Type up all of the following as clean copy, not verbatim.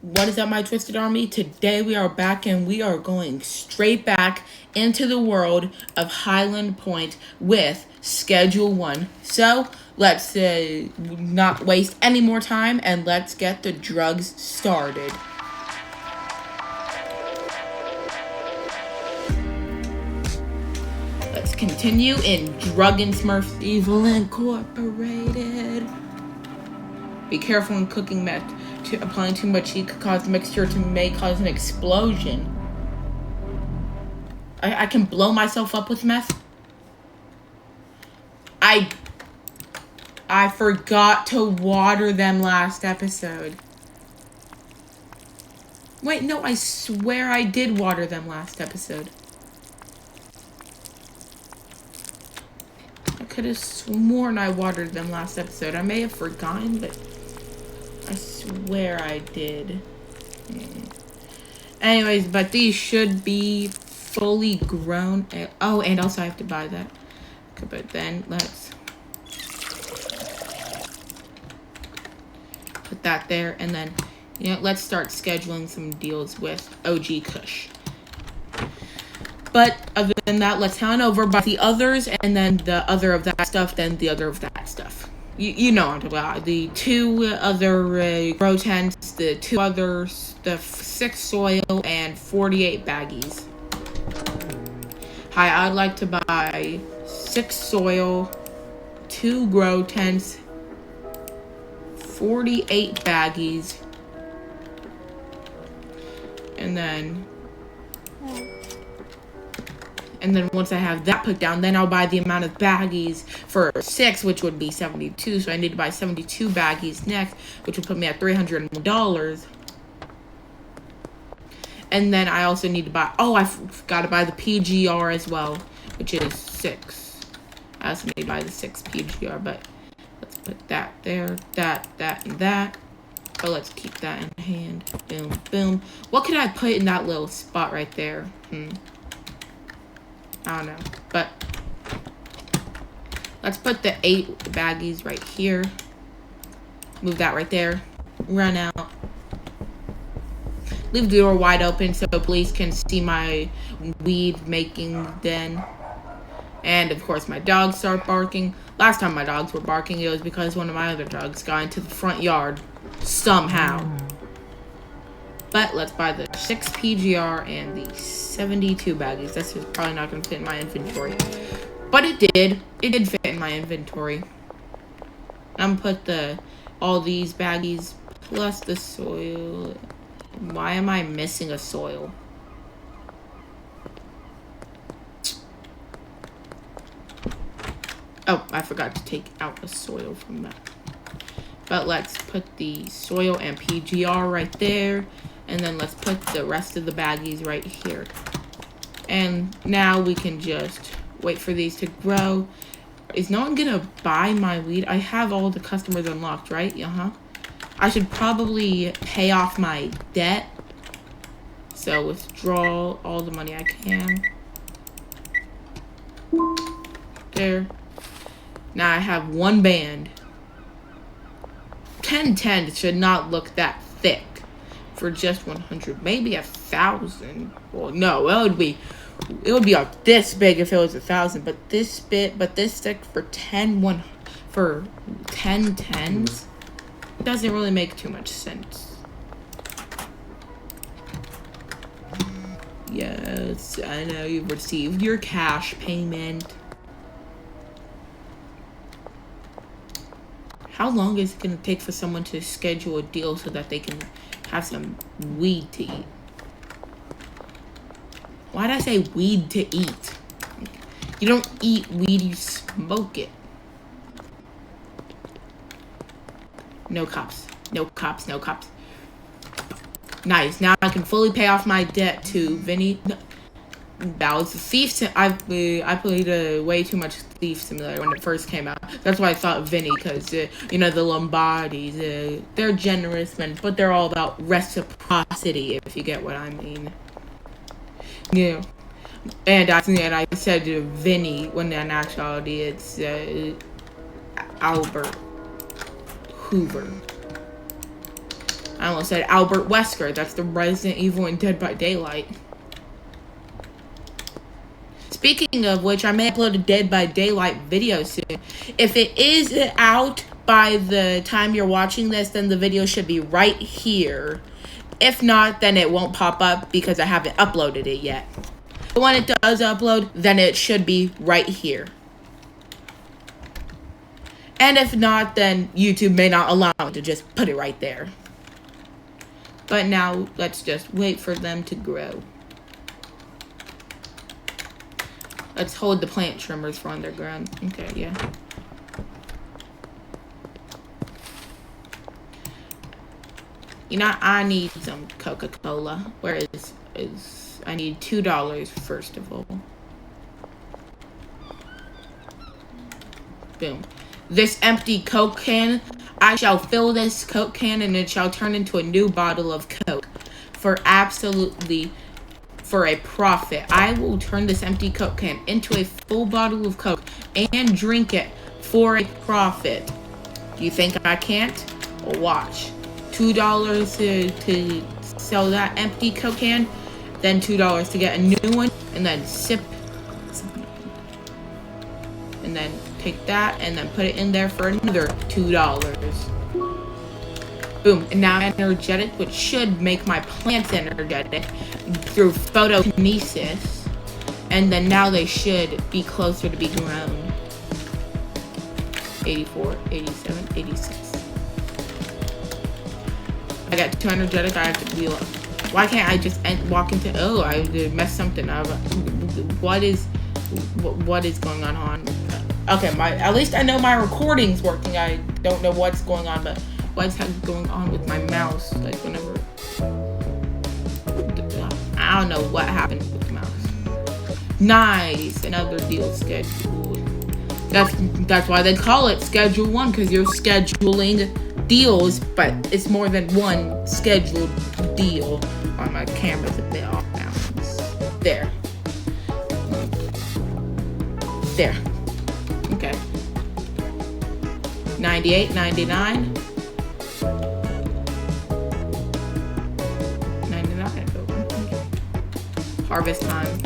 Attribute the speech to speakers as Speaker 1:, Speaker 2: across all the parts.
Speaker 1: What is up, my Twisted Army? Today we are back and we are going straight back into the world of Highland Point with Schedule 1. So, let's not waste any more time and let's get the drugs started. Let's continue in Drug and Smurfs Evil Incorporated. Be careful when cooking meth. Applying too much heat could cause the mixture may cause an explosion. I can blow myself up with meth. I forgot to water them last episode. Wait, no, I swear I did water them last episode. I could have sworn I watered them last episode. I may have forgotten, but I swear I did. Anyways, but these should be fully grown. Oh, and also I have to buy that. Okay, but then let's put that there, and then let's start scheduling some deals with OG Kush. But other than that, let's hand over by the others, and then the other of that stuff, then the other of that stuff. You know what I'm talking about. The 2 other grow tents, the 2 others, the 6 soil, and 48 baggies. Hi, I'd like to buy 6 soil, 2 grow tents, 48 baggies, and then once I have that put down, then I'll buy the amount of baggies for 6, which would be 72. So I need to buy 72 baggies next, which would put me at $300. And then I also need to buy, I forgot to buy the PGR as well, which is 6. I also need to buy the 6 PGR, but let's put that there, that, and that. But let's keep that in hand. Boom, boom. What could I put in that little spot right there? I don't know, but let's put the 8 baggies right here. Move that right there. Run out. Leave the door wide open so police can see my weed making den. And of course my dogs start barking. Last time my dogs were barking, it was because one of my other dogs got into the front yard somehow. But let's buy the 6 PGR and the 72 baggies. That's just probably not going to fit in my inventory. But it did. It did fit in my inventory. I'm going to put all these baggies plus the soil. Why am I missing a soil? Oh, I forgot to take out a soil from that. But let's put the soil and PGR right there. And then let's put the rest of the baggies right here. And now we can just wait for these to grow. Is no one gonna buy my weed? I have all the customers unlocked, right? I should probably pay off my debt. So withdraw all the money I can. There. Now I have 1 band. 1010 should not look that thick. For just 100, maybe 1,000. Well, no, it would be like this big if it was 1,000, but this thick for 10 tens doesn't really make too much sense. Yes, I know you've received your cash payment. How long is it gonna take for someone to schedule a deal so that they can have some weed to eat? Why did I say weed to eat? You don't eat weed, you smoke it. No cops. No cops. No cops. Nice. Now I can fully pay off my debt to Vinny. That was a Thief Sim. I played way too much Thief Simulator when it first came out. That's why I thought Vinny, because the Lombardis, they're generous men, but they're all about reciprocity, if you get what I mean. Yeah. And I said Vinny when in actuality it's Albert Hoover. I almost said Albert Wesker. That's the Resident Evil in Dead by Daylight. Speaking of which, I may upload a Dead by Daylight video soon. If it is out by the time you're watching this, then the video should be right here. If not, then it won't pop up because I haven't uploaded it yet. But when it does upload, then it should be right here. And if not, then YouTube may not allow me to just put it right there. But now, let's just wait for them to grow. Let's hold the plant trimmers for underground. Okay, yeah. You know, I need some Coca-Cola. Where is I need $2 first of all. Boom. This empty Coke can, I shall fill this Coke can and it shall turn into a new bottle of Coke for a profit. I will turn this empty Coke can into a full bottle of Coke and drink it for a profit. Do you think I can't? Well, watch. $2 to sell that empty Coke can, then $2 to get a new one, and then sip, and then take that and then put it in there for another $2. Boom, and now I'm energetic, which should make my plants energetic through photokinesis. And then now they should be closer to be grown. 84, 87, 86. I got too energetic, I have to be like, why can't I just walk into, oh, I messed something up. What is going on? Okay, at least I know my recording's working. I don't know what's going on, but what's going on with my mouse? Like whenever, I don't know what happened with the mouse. Nice, another deal scheduled. That's why they call it Schedule 1, because you're scheduling deals, but it's more than one scheduled deal. Oh, my camera's a bit off balance. There. Okay. 98, 99. 99. Harvest time.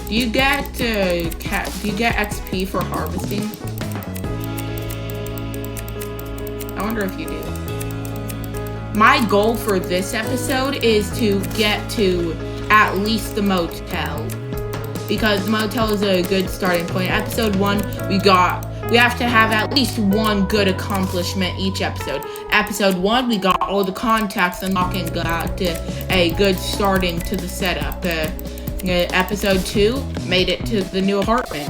Speaker 1: Do you get XP for harvesting? I wonder if you do. My goal for this episode is to get to at least the motel, because the motel is a good starting point. Episode 1, we have to have at least one good accomplishment each episode. Episode 1, we got all the contacts unlocked and got a good starting to the setup. Episode 2, made it to the new apartment.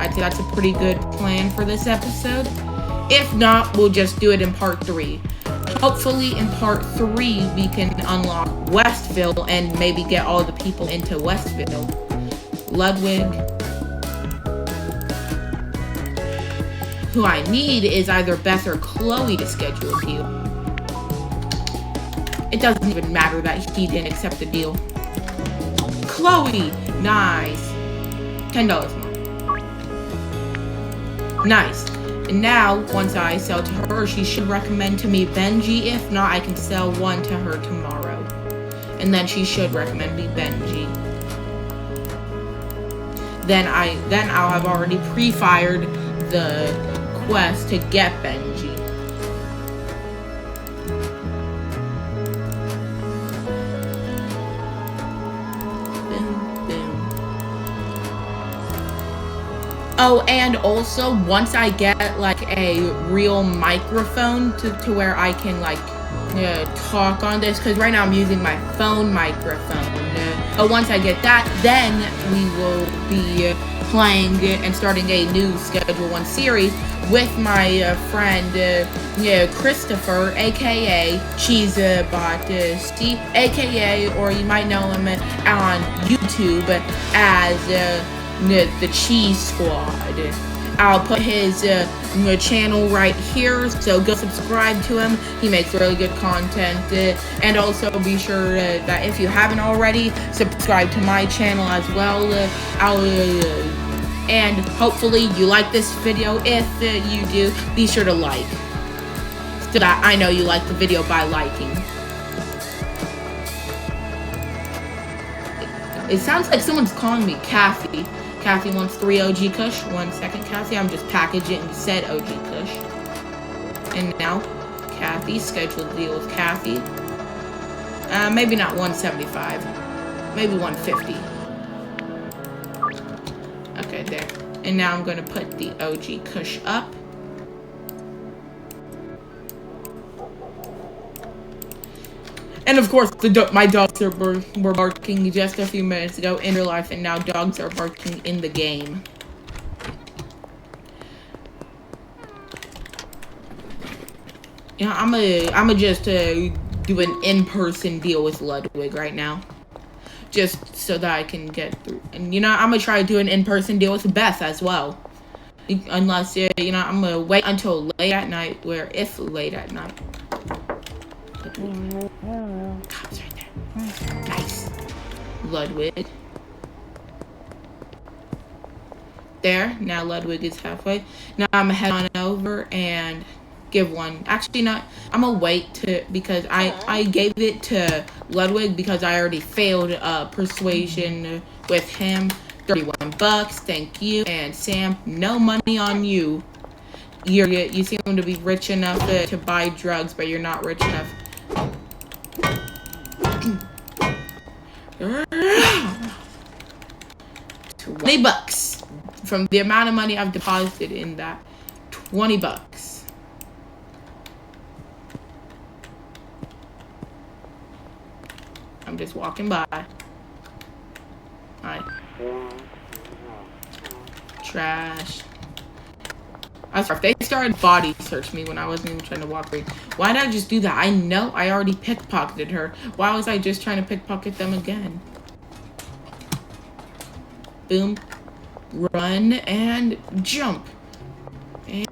Speaker 1: I think that's a pretty good plan for this episode. If not, we'll just do it in part 3. Hopefully in part 3, we can unlock Westville and maybe get all the people into Westville. Ludwig. Who I need is either Beth or Chloe to schedule a deal. It doesn't even matter that he didn't accept the deal. Chloe! Nice. $10 more. Nice. And now, once I sell to her, she should recommend to me Benji. If not, I can sell one to her tomorrow. And then she should recommend me Benji. Then I'll have already pre-fired the quest to get Benji. Oh, and also, once I get, like, a real microphone to where I can, like, talk on this, because right now I'm using my phone microphone. But once I get that, then we will be playing and starting a new Schedule 1 series with my friend, Christopher, a.k.a. Cheesebot Steve, a.k.a. or you might know him on YouTube as the Cheese Squad. I'll put his channel right here, so go subscribe to him. He makes really good content, and also be sure that if you haven't already, subscribe to my channel as well. And hopefully you like this video. If you do, be sure to like. So that I know you like the video by liking. It sounds like someone's calling me Kathy. Kathy wants 3 OG Kush. 1 second, Kathy. I'm just packaging said OG Kush. And now, Kathy, scheduled deal with Kathy. Maybe not 175. Maybe 150. Okay, there. And now I'm going to put the OG Kush up. And of course, my dogs were barking just a few minutes ago in real life, and now dogs are barking in the game. Yeah, I'm just do an in-person deal with Ludwig right now, just so that I can get through. And I'm gonna try to do an in-person deal with Beth as well, unless I'm gonna wait until late at night. If late at night. Cops right there. Nice. Ludwig. There. Now Ludwig is halfway. Now I'm gonna head on over and give one. Actually, not. I'm gonna wait because I gave it to Ludwig because I already failed persuasion with him. $31. Thank you. And Sam, no money on you. You seem to be rich enough to buy drugs, but you're not rich enough. $20 from the amount of money I've deposited in that. $20. I'm just walking by. Alright. Trash. I swear, if they started body search me when I wasn't even trying to walk away, why did I just do that? I know I already pickpocketed her. Why was I just trying to pickpocket them again? Boom. Run and jump.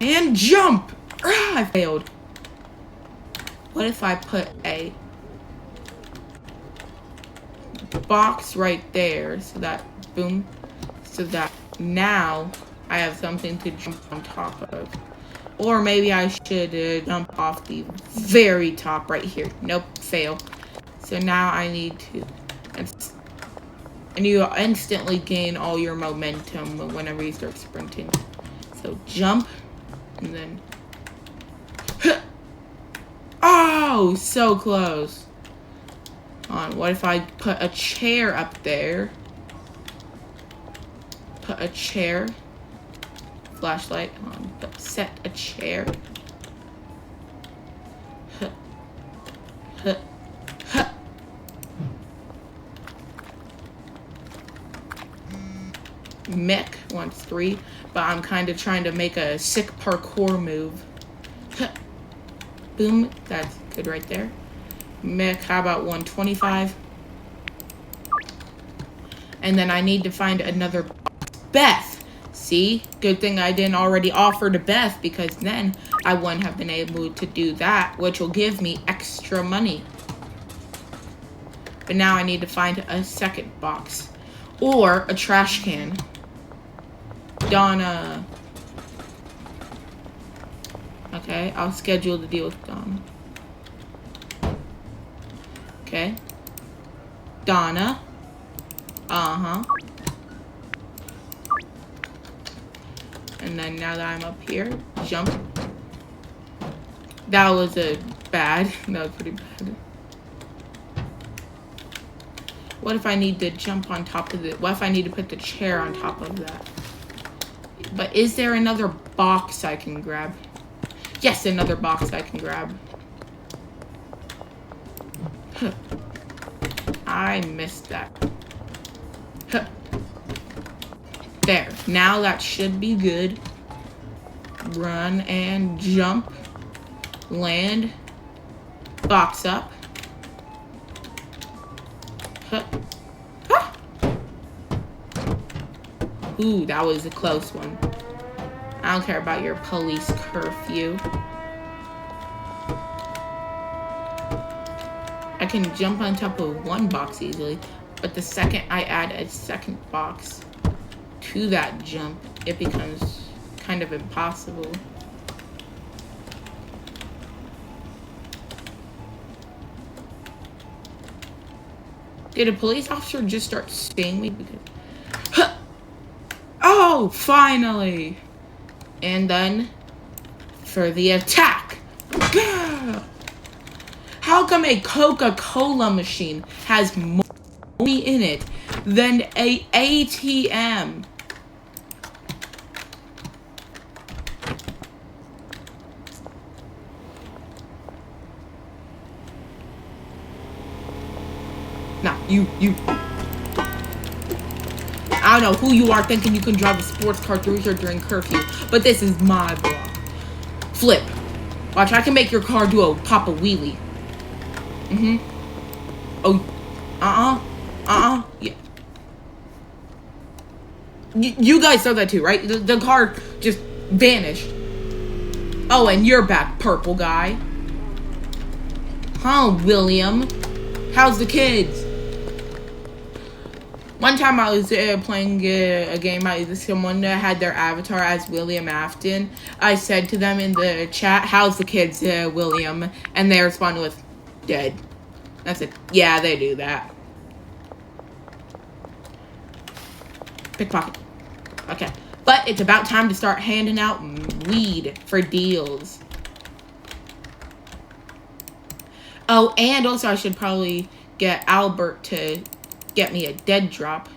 Speaker 1: And jump! Ah, I failed. What if I put a box right there so that, boom, so that now I have something to jump on top of. Or maybe I should jump off the very top right here. Nope, fail. So now I need to... And you instantly gain all your momentum whenever you start sprinting. So jump, and then... Oh, so close. What if I put a chair up there? Put a chair. Flashlight on. Set a chair. Huh. Huh. Huh. Mech wants 3, but I'm kind of trying to make a sick parkour move. Huh. Boom. That's good right there. Mech, how about 125? And then I need to find another Beth. See? Good thing I didn't already offer to Beth, because then I wouldn't have been able to do that, which will give me extra money. But now I need to find a second box. Or a trash can. Donna. Okay, I'll schedule the deal with Donna. Okay. Donna. Uh-huh. And then now that I'm up here, jump. That was bad. That was pretty bad. What if I need to jump on top of it? What if I need to put the chair on top of that? But is there another box I can grab? Yes, another box I can grab. Huh. I missed that. Huh. There. Now that should be good. Run and jump. Land. Box up. Huh. Ah. Ooh, that was a close one. I don't care about your police curfew. I can jump on top of one box easily, but the second I add a second box to that jump, it becomes kind of impossible. Did a police officer just start seeing me? Because... Oh, finally! And then, for the attack. How come a Coca-Cola machine has more money in it than a ATM? Nah, you. I don't know who you are thinking you can drive a sports car through here during curfew, but this is my block. Flip. Watch, I can make your car do a pop a wheelie. Oh, yeah. You guys saw that too, right? The car just vanished. Oh, and you're back, purple guy. Huh, William? How's the kids? One time I was playing a game, someone had their avatar as William Afton. I said to them in the chat, how's the kids, William? And they responded with, dead. I said, yeah, they do that. Pickpocket. Okay. But it's about time to start handing out weed for deals. Oh, and also I should probably get Albert to get me a dead drop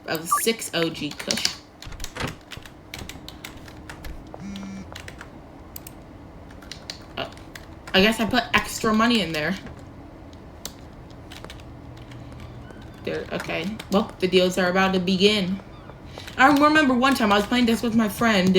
Speaker 1: of 6 OG Kush. I guess I put extra money in there. Okay, well, the deals are about to begin. I remember one time I was playing this with my friend,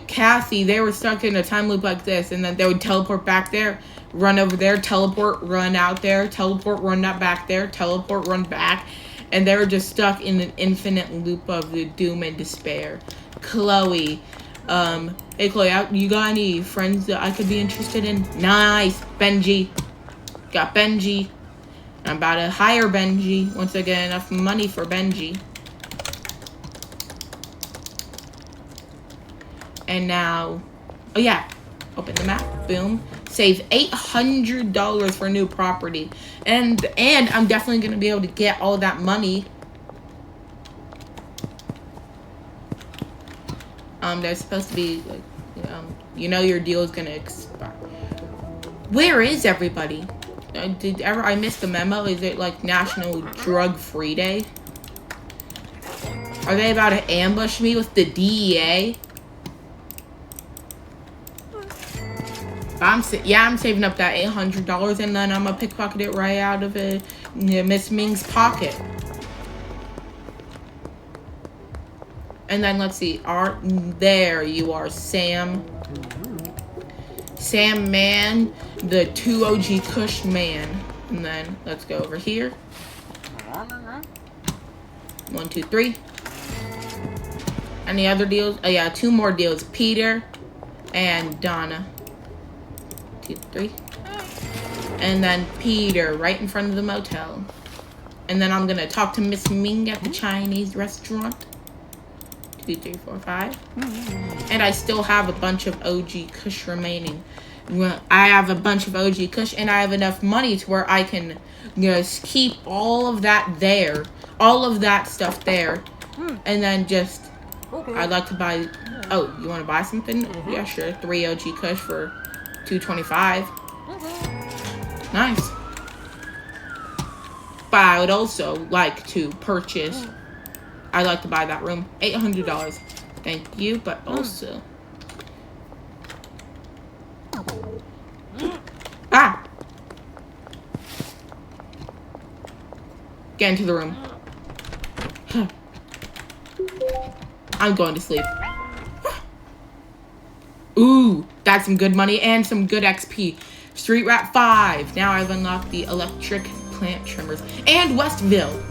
Speaker 1: Cassie. They were stuck in a time loop like this, and then they would teleport back there, run over there, teleport, run out there, teleport, run out back there, teleport, run back, and they were just stuck in an infinite loop of the doom and despair. Chloe, hey Chloe, you got any friends that I could be interested in? Nice, Benji. Got Benji. I'm about to hire Benji once I get enough money for Benji. And now, oh yeah, open the map, boom. Save $800 for new property. And I'm definitely going to be able to get all that money. There's supposed to be, like, your deal is going to expire. Where is everybody? I missed the memo? Is it like National Drug Free Day? Are they about to ambush me with the DEA? I'm saving up that $800 and then I'm gonna pickpocket it right out of Miss Ming's pocket. And then let's see, there you are, Sam. Sam Man, the 2 OG Kush man. And then let's go over here. 1, 2, 3. Any other deals? Oh yeah, 2 more deals. Peter and Donna. 2, 3. And then Peter right in front of the motel. And then I'm gonna talk to Miss Ming at the Chinese restaurant. 2, 3, 4, 5. And I still have a bunch of OG Kush remaining. I have a bunch of OG Kush and I have enough money to where I can just keep all of that there. All of that stuff there. And then just, I'd like to buy, oh, you want to buy something? Yeah, sure. 3 OG Kush for $225. Nice. But I would also like to purchase, I'd like to buy that room. $800. Thank you, but also... Ah! Get into the room. I'm going to sleep. Ooh, that's some good money and some good XP. Street Rat 5. Now I've unlocked the electric plant trimmers. And Westville.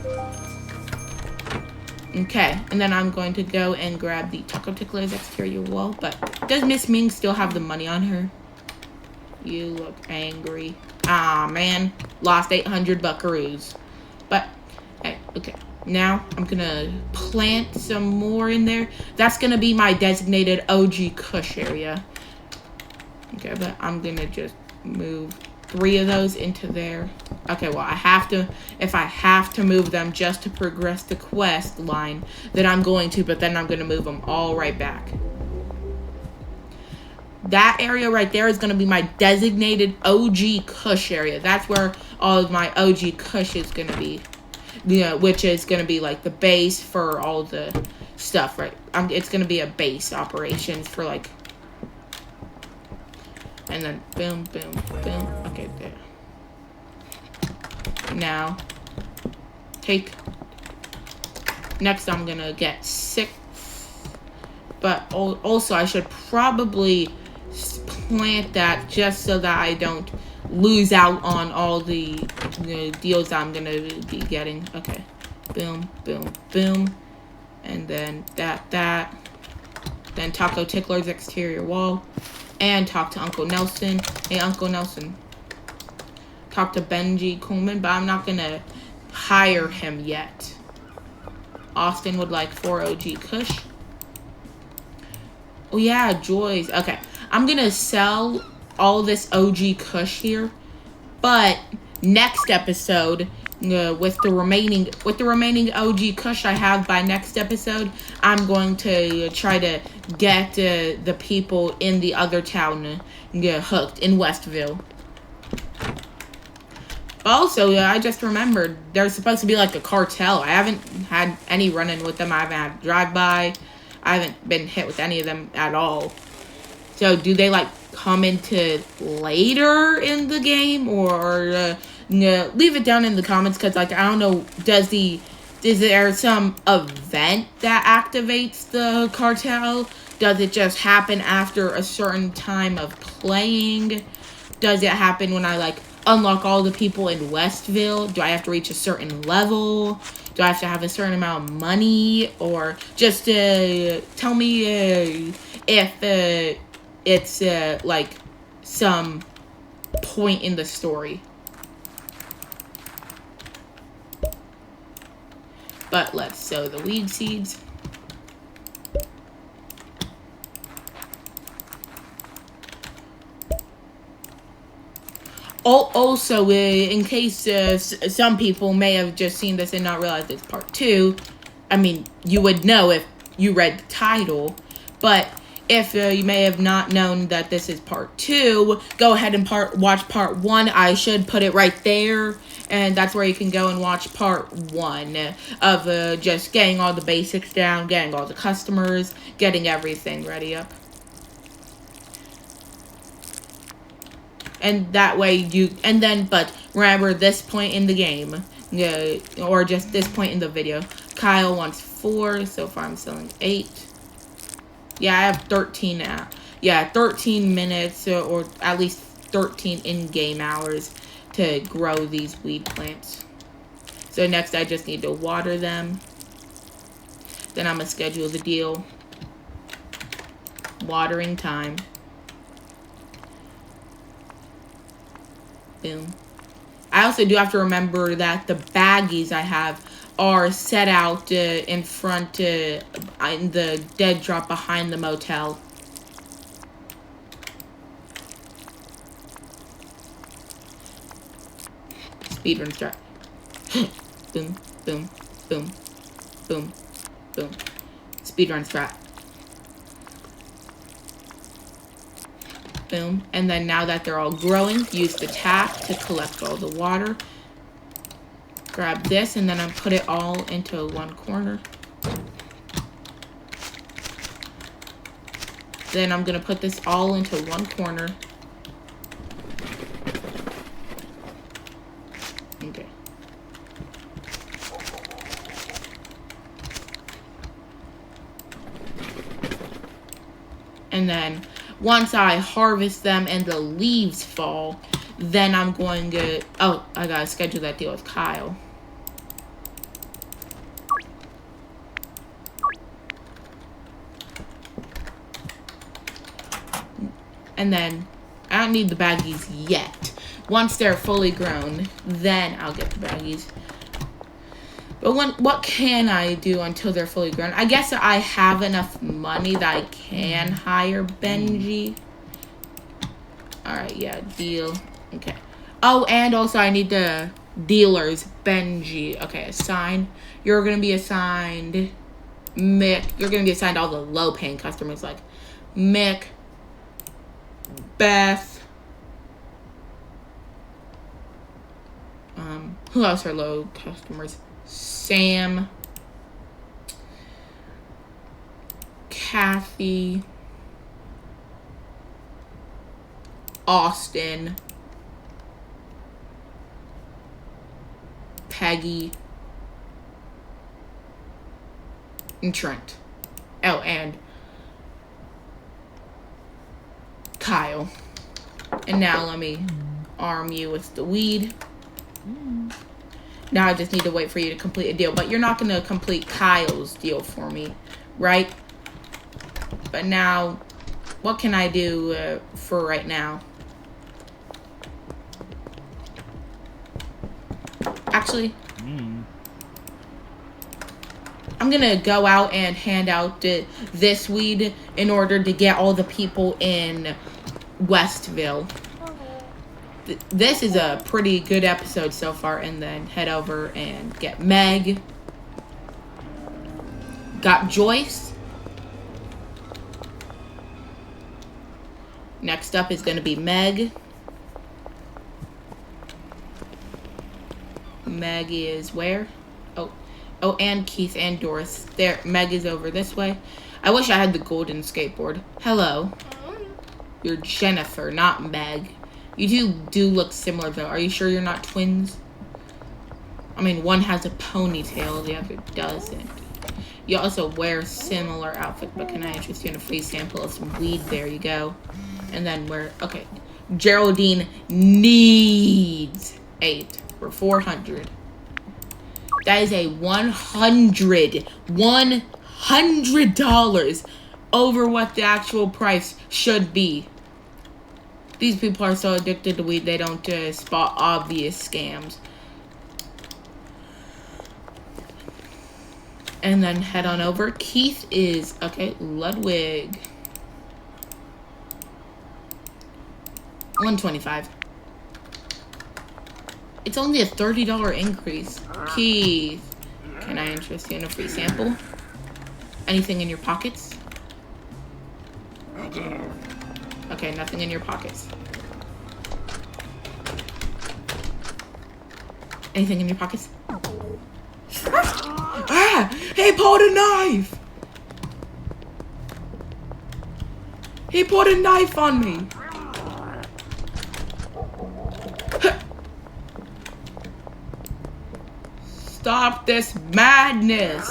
Speaker 1: Okay, and then I'm going to go and grab the Taco Tickler's exterior wall. But does Miss Ming still have the money on her? You look angry. Ah, man. Lost 800 buckaroos. But, hey, okay. Now, I'm gonna plant some more in there. That's gonna be my designated OG Kush area. Okay, but I'm gonna just move 3 of those into there. Okay, well, I have to, if I have to move them just to progress the quest line, then I'm going to, but then I'm going to move them all right back. That area right there is going to be my designated OG Kush area. That's where all of my OG Kush is going to be. You know, which is going to be like the base for all the stuff, right? It's going to be a base operations for like... And then boom, boom, boom. Okay, there. Now, next I'm going to get 6. But also I should probably plant that just so that I don't lose out on all the deals I'm going to be getting. Okay. Boom, boom, boom. And then that. Then Taco Tickler's exterior wall. And talk to Uncle Nelson. Hey, Uncle Nelson. Talk to Benji Coleman, but I'm not going to hire him yet. Austin would like 4 OG Kush. Oh, yeah, Joy's. Okay. I'm going to sell all this OG Kush here. But next episode, with the remaining OG Kush I have by next episode, I'm going to try to get the people in the other town hooked in Westville. Also, I just remembered there's supposed to be like a cartel. I haven't had any run-in with them. I haven't had drive-by. I haven't been hit with any of them at all. So, do they like come into later in the game, or leave it down in the comments, because like I don't know, is there some event that activates the cartel? Does it just happen after a certain time of playing? Does it happen when I like unlock all the people in Westville? Do I have to reach a certain level? Do I have to have a certain amount of money? Or just tell me if it's like some point in the story. But let's sow the weed seeds. Also, in case some people may have just seen this and not realized it's part 2, I mean, you would know if you read the title, but if you may have not known that this is part 2, go ahead and watch part 1. I should put it right there, and that's where you can go and watch part 1 of just getting all the basics down, getting all the customers, getting everything ready up. And that way but remember, this point in the game, or just this point in the video, Kyle wants 4, so far I'm selling 8. Yeah, I have 13 now. Yeah, 13 minutes, or at least 13 in-game hours to grow these weed plants. So next I just need to water them. Then I'm going to schedule the deal. Watering time. Boom. I also do have to remember that the baggies I have are set out in front in the dead drop behind the motel. Speedrun start. Boom, boom, boom, boom, boom. Speedrun strat. Boom. And then now that they're all growing, use the tap to collect all the water. Grab this, and then I put it all into one corner. Then I'm going to put this all into one corner. Okay. And then once I harvest them and the leaves fall, then I'm going to... Oh, I gotta schedule that deal with Kyle. And then, I don't need the baggies yet. Once they're fully grown, then I'll get the baggies. But what can I do until they're fully grown? I guess I have enough money that I can hire Benji. Alright, yeah, deal. Okay. Oh, and also I need the dealers. Benji. Okay, assign. You're going to be assigned Mick. You're going to be assigned all the low-paying customers like Mick, Beth. Who else are low customers? Sam. Kathy. Austin. Peggy. And Trent. Oh, and Kyle. And now let me arm you with the weed. Now I just need to wait for you to complete a deal. But you're not going to complete Kyle's deal for me, right? But now, what can I do for right now? Actually, I'm going to go out and hand out this weed in order to get all the people in Westville. This is a pretty good episode so far. And then head over and get Meg. Got Joyce. Next up is going to be Meg. Meg is where? Oh, and Keith and Doris. There, Meg is over this way. I wish I had the golden skateboard. Hello. You're Jennifer, not Meg. You two do look similar, though. Are you sure you're not twins? I mean, one has a ponytail, the other doesn't. You also wear similar outfits, but can I interest you in a free sample of some weed? There you go. And then we're... Okay. Geraldine needs 8 for 400. That is a $100 over what the actual price should be. These people are so addicted to weed, they don't spot obvious scams. And then head on over. Keith is, okay, Ludwig. 125. It's only a $30 increase. Keith, can I interest you in a free sample? Anything in your pockets? Okay, nothing in your pockets. Anything in your pockets? Ah! He pulled a knife! He put a knife on me! Stop this madness!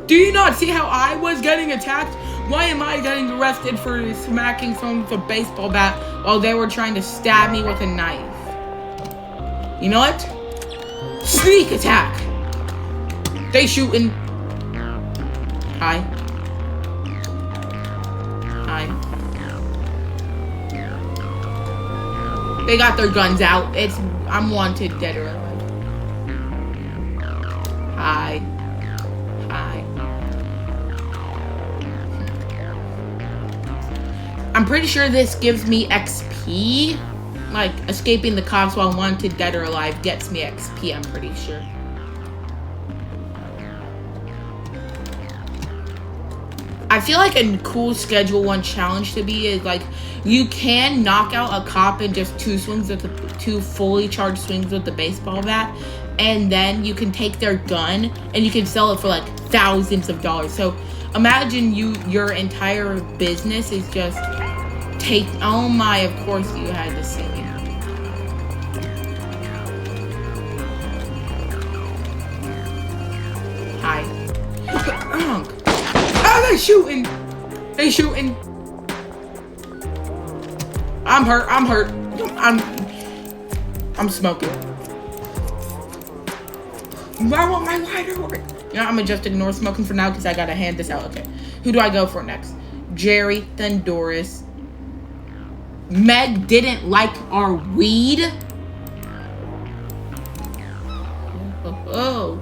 Speaker 1: Do you not see how I was getting attacked? Why am I getting arrested for smacking someone with a baseball bat while they were trying to stab me with a knife? You know what? Sneak attack! They shooting. Hi. Hi. They got their guns out. I'm wanted, dead or alive. Hi. Hi. I'm pretty sure this gives me XP. Like, escaping the cops while wanted, dead or alive gets me XP, I'm pretty sure. I feel like a cool Schedule 1 challenge to be is, like, you can knock out a cop in just 2 fully charged swings with the baseball bat, and then you can take their gun and you can sell it for like thousands of dollars. So imagine your entire business is just oh my, of course you had to see me. Hi. Oh, they shooting! They shooting! I'm hurt. I'm smoking. Why won't my lighter work? You know, I'm gonna just ignore smoking for now because I gotta hand this out. Okay. Who do I go for next? Jerry, then Doris. Meg didn't like our weed. Oh.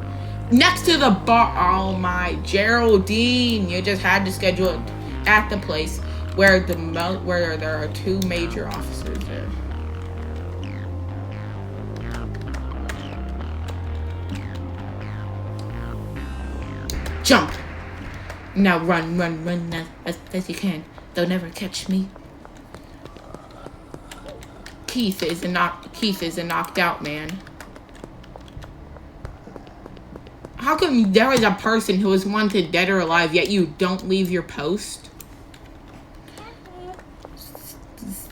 Speaker 1: Next to the bar. Oh my, Geraldine. You just had to schedule it. at the place where where there are 2 major officers there. Jump! Now run as you can. They'll never catch me. Keith is a knocked out man. How come there is a person who is wanted dead or alive, yet you don't leave your post?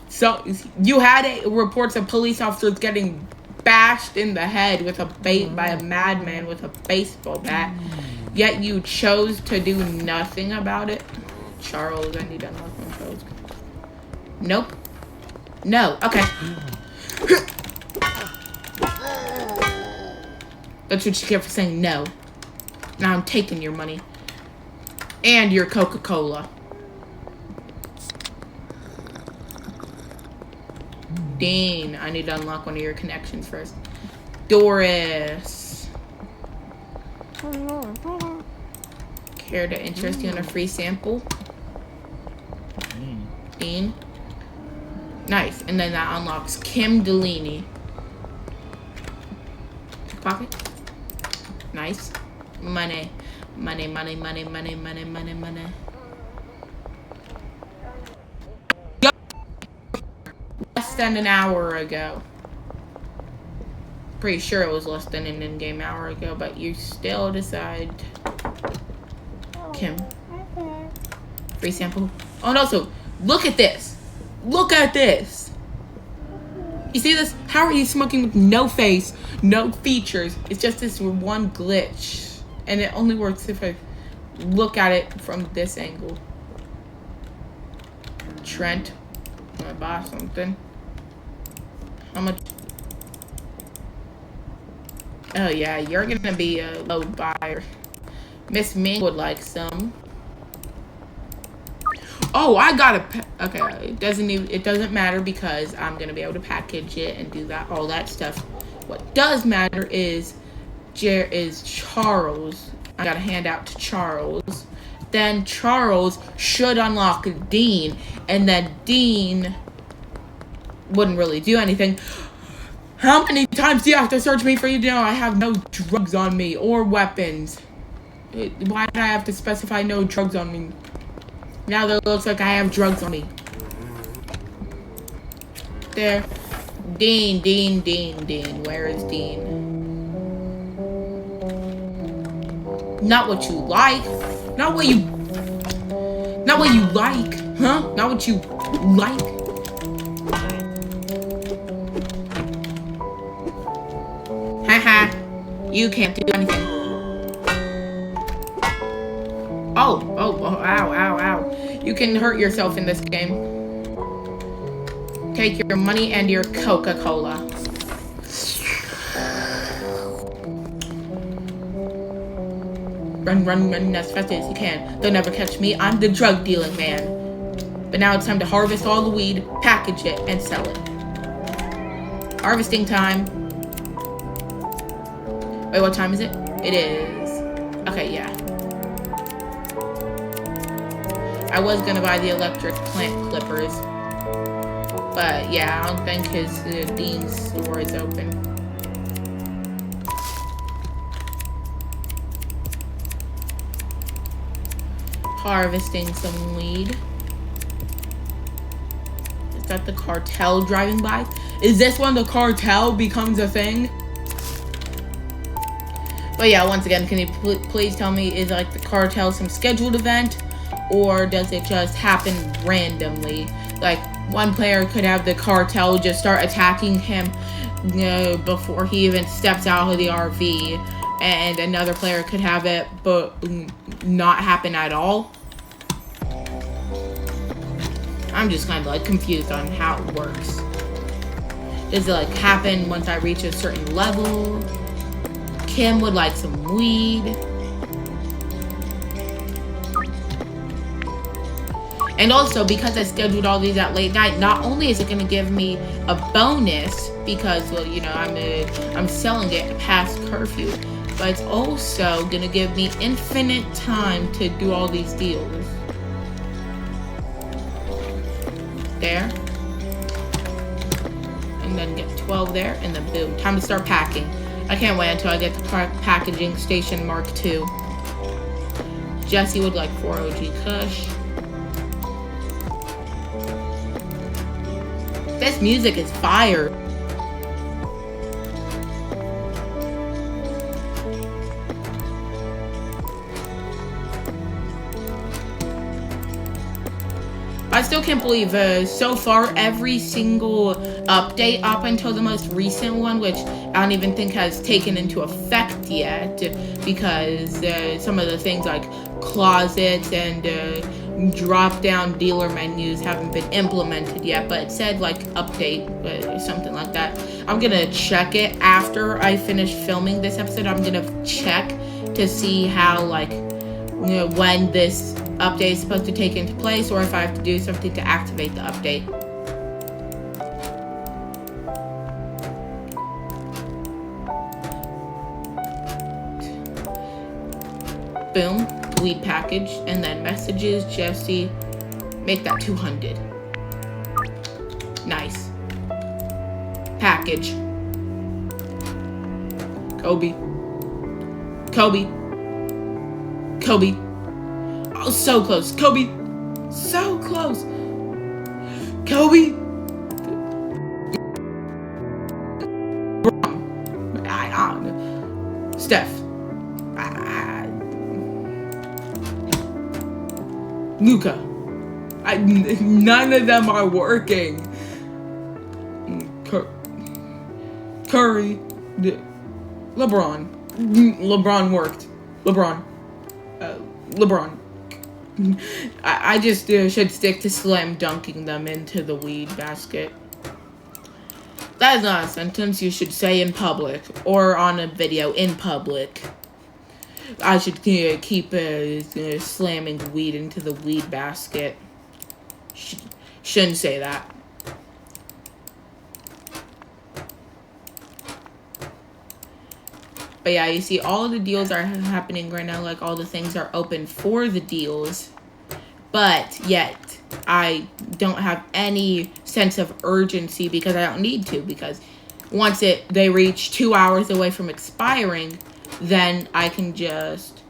Speaker 1: So you had reports of police officers getting bashed in the head with by a madman with a baseball bat, yet you chose to do nothing about it. Charles, I need to unlock my Charles. Nope. No. Okay. That's what you get for saying no. Now I'm taking your money. And your Coca-Cola. Dean, I need to unlock one of your connections first. Doris. Care to interest you in a free sample? Dean. Nice. And then that unlocks Kim Delaney. Pocket. Nice. Money. Money. Less than an hour ago. Pretty sure it was less than an in-game hour ago, but you still decide. Kim. Free sample. Oh, and also, look at this. Look at this. You see this? How are you smoking with no face, no features? It's just this one glitch. And it only works if I look at it from this angle. Trent. I'm gonna buy something. How much? Oh yeah, you're gonna be a low buyer. Miss Ming would like some. Oh, I got a okay. It doesn't matter because I'm gonna be able to package it and do all that stuff. What does matter is Charles. I gotta hand out to Charles. Then Charles should unlock Dean, and then Dean wouldn't really do anything. How many times do you have to search me for you to know I have no drugs on me or weapons? Why did I have to specify no drugs on me? Now that it looks like I have drugs on me. There. Dean. Where is Dean? Not what you like. Not what you like. Huh? Not what you like. Haha. You can't do anything. Oh, ow. You can hurt yourself in this game. Take your money and your Coca-Cola. Run as fast as you can. They'll never catch me. I'm the drug dealing man. But now it's time to harvest all the weed, package it, and sell it. Harvesting time. Wait, what time is it? It is. Okay, yeah. I was gonna buy the electric plant clippers. But yeah, I don't think his Dean's store is open. Harvesting some weed. Is that the cartel driving by? Is this when the cartel becomes a thing? But yeah, once again, can you please tell me, is like the cartel some scheduled event? Or does it just happen randomly? Like, one player could have the cartel just start attacking him before he even steps out of the RV. And another player could have it, but not happen at all. I'm just kind of like confused on how it works. Does it like happen once I reach a certain level? Kim would like some weed. And also, because I scheduled all these at late night, not only is it going to give me a bonus because, well, you know, I'm selling it past curfew, but it's also going to give me infinite time to do all these deals. there. And then get 12 there, and then boom. Time to start packing. I can't wait until I get to packaging station Mark II. Jesse would like 4 OG Kush. This music is fire. I still can't believe so far every single update up until the most recent one, which I don't even think has taken into effect yet, because some of the things like closets and drop down dealer menus haven't been implemented yet, but it said like update or something like that. I'm gonna check it after I finish filming this episode. I'm gonna check to see how, like, you know, when this update is supposed to take into place, or if I have to do something to activate the update. Boom, weed package, and then messages, Jesse, make that 200. Nice. Package. Kobe. Oh, so close. Kobe. So close. Kobe. Steph. Luka. None of them are working. Curry. LeBron. LeBron worked. LeBron. I just should stick to slam dunking them into the weed basket. That is not a sentence you should say in public or on a video in public. I should keep slamming weed into the weed basket. Shouldn't say that. But yeah, you see, all of the deals are happening right now. Like, all the things are open for the deals. But yet, I don't have any sense of urgency because I don't need to. Because once they reach 2 hours away from expiring, then I can just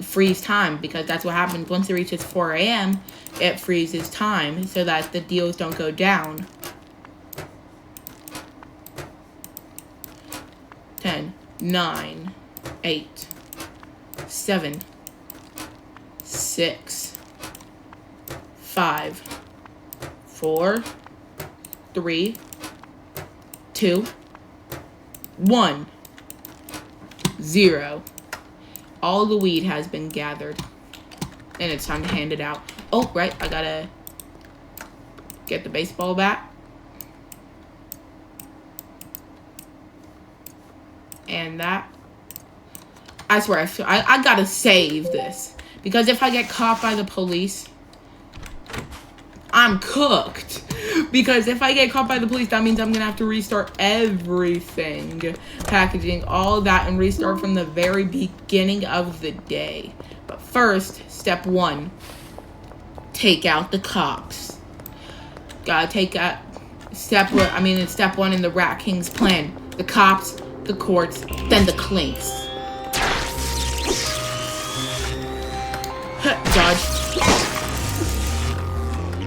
Speaker 1: freeze time. Because that's what happens. Once it reaches 4 a.m., it freezes time so that the deals don't go down. 10. 9, 8, 7, 6, 5, 4, 3, 2, 1, 0. All the weed has been gathered, and it's time to hand it out. Oh, right, I gotta get the baseball bat. And that, I swear, I gotta save this. Because if I get caught by the police, I'm cooked. Because if I get caught by the police, that means I'm gonna have to restart everything. Packaging, all that, and restart from the very beginning of the day. But first, step 1, take out the cops. Gotta take out, it's step 1 in the Rat King's plan. The cops, the courts, then the clinks. Dodge.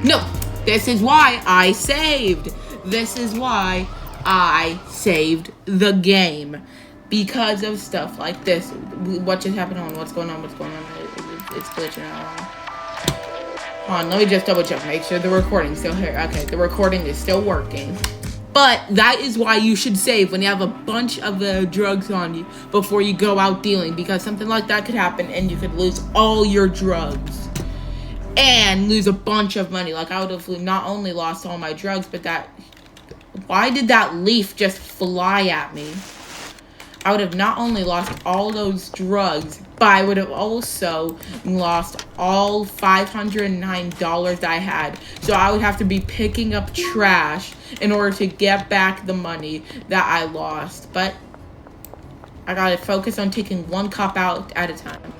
Speaker 1: No, this is why I saved. This is why I saved the game. Because of stuff like this. What just happened on? What's going on? It's glitching out. Hold on, let me just double check. Make sure the recording's still here. Okay, the recording is still working. But that is why you should save when you have a bunch of drugs on you before you go out dealing. Because something like that could happen and you could lose all your drugs. And lose a bunch of money. Like, I would have not only lost all my drugs, but that... Why did that leaf just fly at me? I would have not only lost all those drugs, but I would have also lost all $509 I had. So I would have to be picking up trash in order to get back the money that I lost. But I gotta focus on taking one cop out at a time.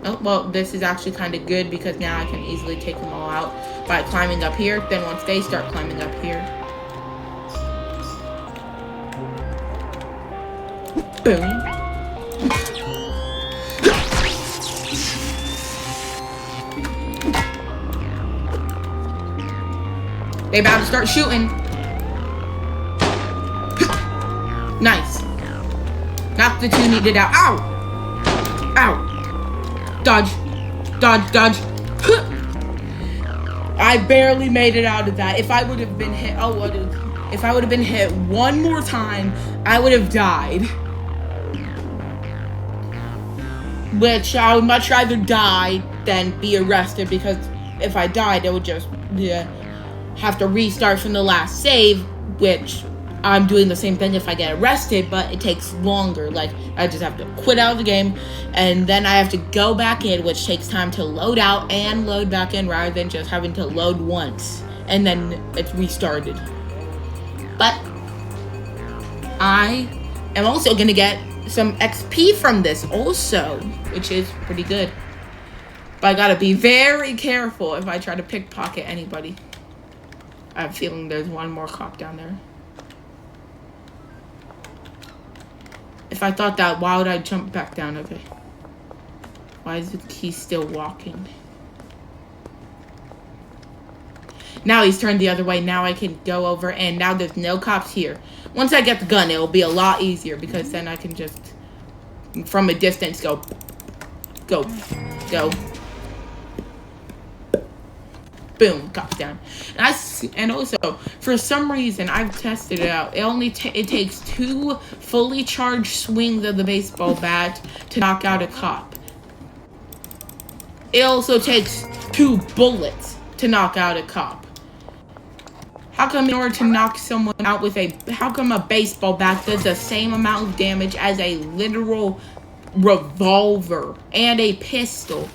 Speaker 1: Oh, well, this is actually kind of good because now I can easily take them all out by climbing up here. Then once they start climbing up here. Boom. They about to start shooting. Nice. Knock the two needed out. Ow! Ow! Dodge. Dodge, dodge. I barely made it out of that. If I would have been hit, if I would have been hit one more time, I would have died. Which I would much rather die than be arrested, because if I died, I would just have to restart from the last save, which I'm doing the same thing if I get arrested, but it takes longer. Like, I just have to quit out of the game, and then I have to go back in, which takes time to load out and load back in, rather than just having to load once, and then it's restarted. But I am also going to get some XP from this also, which is pretty good. But I gotta be very careful if I try to pickpocket anybody. I have a feeling there's one more cop down there. If I thought that, why would I jump back down? Okay. Why is he still walking? Now he's turned the other way. Now I can go over, and now there's no cops here. Once I get the gun, it'll be a lot easier, because then I can just, from a distance, go. Boom, cops down. And also, for some reason, I've tested it out. It takes 2 fully charged swings of the baseball bat to knock out a cop. It also takes 2 bullets to knock out a cop. How come in order to knock someone out with how come a baseball bat does the same amount of damage as a literal revolver and a pistol?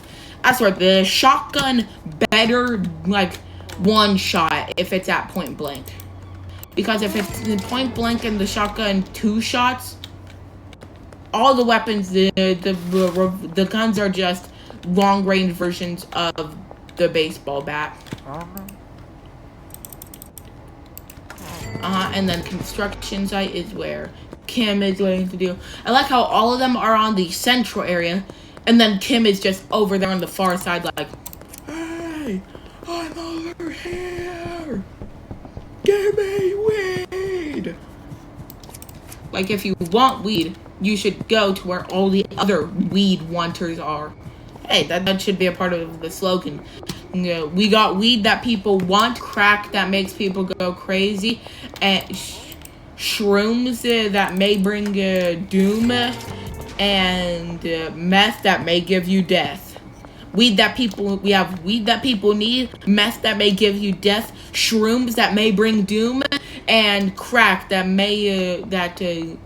Speaker 1: I swear, the shotgun better, like, one shot if it's at point blank. Because if it's point blank and the shotgun 2 shots, all the weapons, the guns are just long range versions of the baseball bat. And then construction site is where Kim is going to do. I like how all of them are on the central area, and then Kim is just over there on the far side, like, hey, I'm over here. Give me weed. Like, if you want weed, you should go to where all the other weed wanters are. Hey, that should be a part of the slogan. You know, we got weed that people want, crack that makes people go crazy, and shrooms that may bring doom, and meth that may give you death. We have weed that people need, meth that may give you death, shrooms that may bring doom, and crack that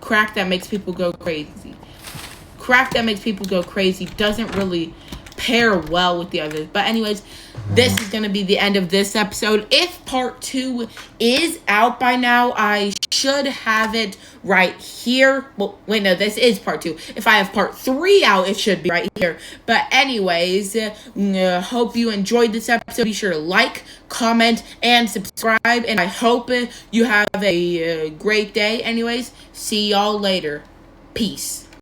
Speaker 1: crack that makes people go crazy. Crack that makes people go crazy doesn't really pair well with the others. But anyways, this is going to be the end of this episode. If part 2 is out by now, I should have it right here. Well, wait, no, this is part 2. If I have part 3 out, it should be right here. But anyways, hope you enjoyed this episode. Be sure to like, comment, and subscribe. And I hope you have a great day. Anyways, see y'all later. Peace.